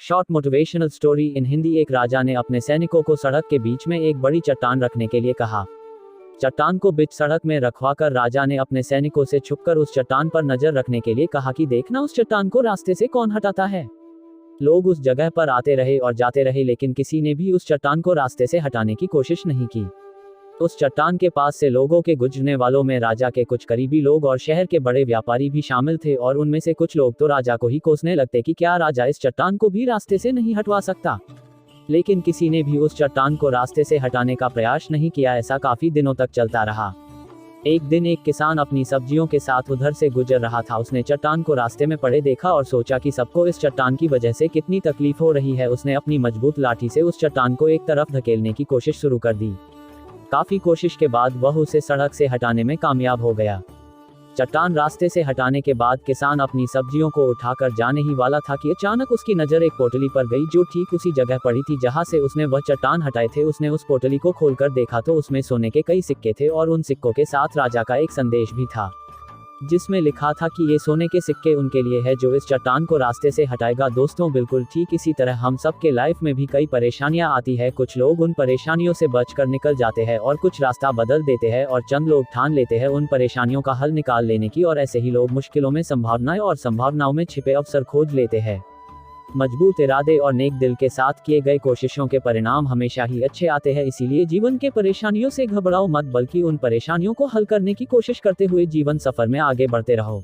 Short motivational story in Hindi. एक राजा ने अपने सैनिकों को सड़क के बीच में एक बड़ी चट्टान रखने के लिए कहा। चट्टान को बीच सड़क में रखवाकर राजा ने अपने सैनिकों से छुपकर उस चट्टान पर नजर रखने के लिए कहा कि देखना उस चट्टान को रास्ते से कौन हटाता है। लोग उस जगह पर आते रहे और जाते रहे, लेकिन किसी ने भी उस चट्टान को रास्ते से हटाने की कोशिश नहीं की। उस चट्टान के पास से लोगों के गुजरने वालों में राजा के कुछ करीबी लोग और शहर के बड़े व्यापारी भी शामिल थे, और उनमें से कुछ लोग तो राजा को ही कोसने लगते कि क्या राजा इस चट्टान को भी रास्ते से नहीं हटवा सकता। लेकिन किसी ने भी उस चट्टान को रास्ते से हटाने का प्रयास नहीं किया। ऐसा काफी दिनों तक चलता रहा। एक दिन एक किसान अपनी सब्जियों के साथ उधर से गुजर रहा था। उसने चट्टान को रास्ते में पड़े देखा और सोचा कि सबको इस चट्टान की वजह से कितनी तकलीफ हो रही है। उसने अपनी मजबूत लाठी से उस चट्टान को एक तरफ धकेलने की कोशिश शुरू कर दी। काफी कोशिश के बाद वह उसे सड़क से हटाने में कामयाब हो गया। चट्टान रास्ते से हटाने के बाद किसान अपनी सब्जियों को उठाकर जाने ही वाला था कि अचानक उसकी नजर एक पोटली पर गई, जो ठीक उसी जगह पड़ी थी जहां से उसने वह चट्टान हटाए थे। उसने उस पोटली को खोलकर देखा तो उसमें सोने के कई सिक्के थे, और उन सिक्कों के साथ राजा का एक संदेश भी था, जिसमें लिखा था कि ये सोने के सिक्के उनके लिए है जो इस चट्टान को रास्ते से हटाएगा। दोस्तों, बिल्कुल ठीक इसी तरह हम सब के लाइफ में भी कई परेशानियां आती है। कुछ लोग उन परेशानियों से बचकर निकल जाते हैं और कुछ रास्ता बदल देते हैं, और चंद लोग ठान लेते हैं उन परेशानियों का हल निकाल लेने की, और ऐसे ही लोग मुश्किलों में संभावनाएं और संभावनाओं में छिपे अवसर खोज लेते हैं। मजबूत इरादे और नेक दिल के साथ किए गए कोशिशों के परिणाम हमेशा ही अच्छे आते हैं। इसीलिए जीवन के परेशानियों से घबराओ मत, बल्कि उन परेशानियों को हल करने की कोशिश करते हुए जीवन सफर में आगे बढ़ते रहो।